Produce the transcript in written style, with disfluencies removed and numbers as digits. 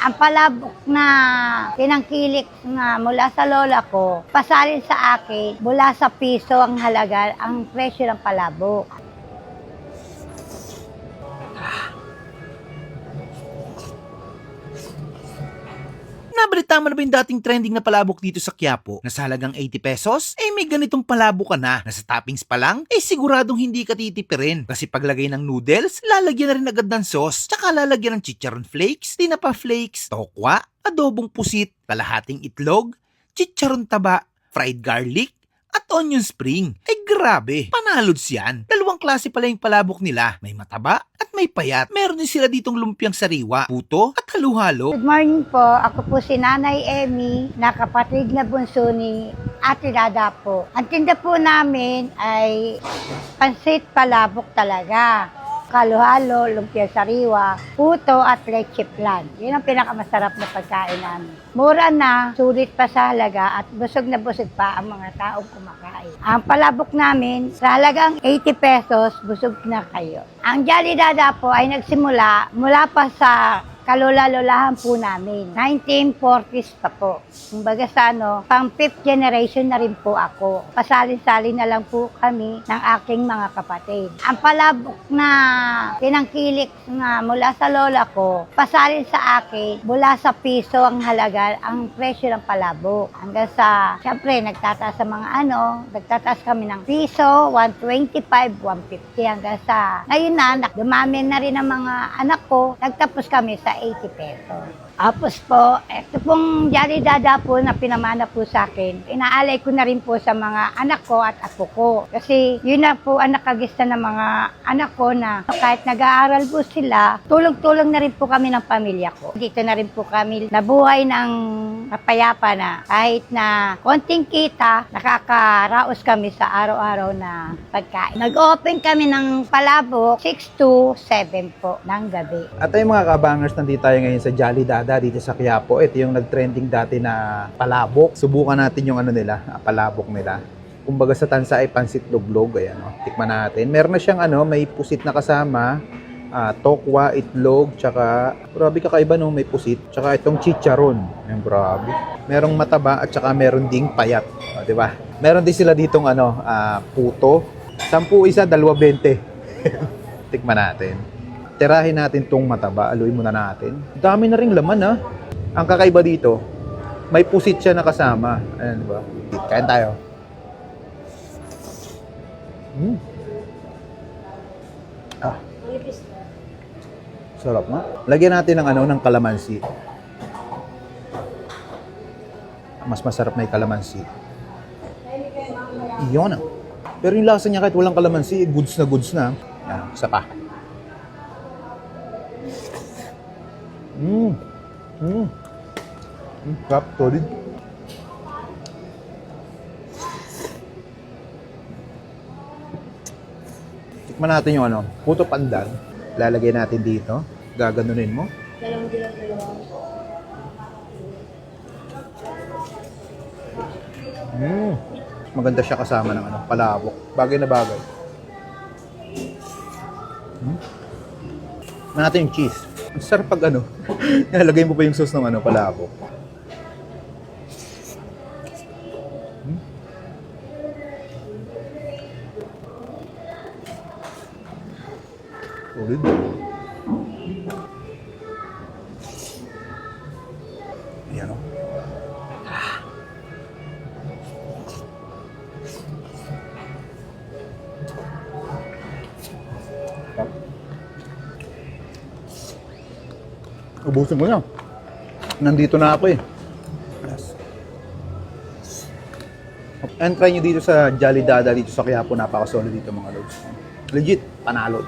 Ang palabok na tinangkilik na mula sa lola ko, pasalin sa akin, mula sa piso ang halaga, ang presyo ng palabok. Nabalita mo na ba yung dating trending na palabok dito sa Quiapo na sa halagang 80 pesos? Eh may ganitong palabok ka na sa toppings pa lang, eh siguradong hindi ka titipirin. Kasi paglagay ng noodles, lalagyan na rin agad ng sauce, tsaka lalagyan ng chicharon flakes, tinapa flakes, tokwa, adobong pusit, kalahating itlog, chicharon taba, fried garlic, at onion spring. Eh grabe, panalods yan. Dalawang klase pala yung palabok nila. May mataba at may payat. Meron din sila ditong lumpiang sariwa, puto at halo-halo. Good morning po. Ako po si Nanay Emmy, na kapatid na bunso ni Ate Dada po. Ang tinda po namin ay pansit palabok talaga. Halo-halo, lumpia sariwa, puto at leche flan. Yun ang pinakamasarap na pagkain namin. Mura na, sulit pa sa halaga at busog na busog pa ang mga taong kumakain. Ang palabok namin, sa halagang 80 pesos, busog na kayo. Ang Jolly Dada po ay nagsimula mula pa sa kalula-lulahan po namin. 1940s pa po. Kumbaga sa pang 5th generation na rin po ako. Pasalin-salin na lang po kami ng aking mga kapatid. Ang palabok na tinangkilik na mula sa lola ko, pasalin sa akin, mula sa piso ang halaga, ang presyo ng palabok. Hanggang sa, syempre, nagtataas sa mga nagtataas kami ng piso, 125, 150, hanggang sa, ngayon na, dumami na rin ang mga anak ko, nagtapos kami sa 80 pesos. Tapos po, ito pong Jolly Dada po na pinamana po sa akin, inaalay ko na rin po sa mga anak ko at apo ko. Kasi yun na po ang nakagista ng mga anak ko na kahit nag-aaral po sila, tulong-tulong na rin po kami ng pamilya ko. Dito na rin po kami nabuhay ng mapayapa na kahit na konting kita, nakakaraos kami sa araw-araw na pagkain. Nag-open kami ng palabok 6 to 7 po ng gabi. At ay mga kabangers, nandito tayo ngayon sa Jolly Dada dito sa Quiapo. Ito yung nag-trending dati na palabok. Subukan natin yung palabok nila. Kumbaga sa tansa ay pansit luglog. Ayan, tikman natin. Meron na siyang may pusit na kasama, tokwa, itlog, tsaka grabe kakaiba may pusit, tsaka itong chicharon. Ayan, grabe. Merong mataba at tsaka meron ding payat. Di ba? Meron din sila ditong puto. 10 isa, 2.20. Tikman natin. Tirahin natin tong mataba, aluin muna natin. Dami na ring laman Ang kakaiba dito, may pusit siya na kasama. Ayan, diba? Kain tayo. Sarap nga. Lagyan natin ng kalamansi. Mas masarap na yung kalamansi. Iyon Pero yung lasa niya kahit walang kalamansi, goods na. Yan, isa pa. Sarap, solid. Tikman natin yung puto pandan. Lalagay natin dito. Gaganunin mo. Maganda siya kasama ng palabok. Bagay na bagay. Tikman natin yung cheese. Ang sarap pag nalagay mo pa yung sauce ng palabok. Solid. Ayan Ubusin ko na. Nandito na ako Yes. And try nyo dito sa Jolly Dada dito sa Quiapo. Napaka-solid dito mga lods. Legit, panalo.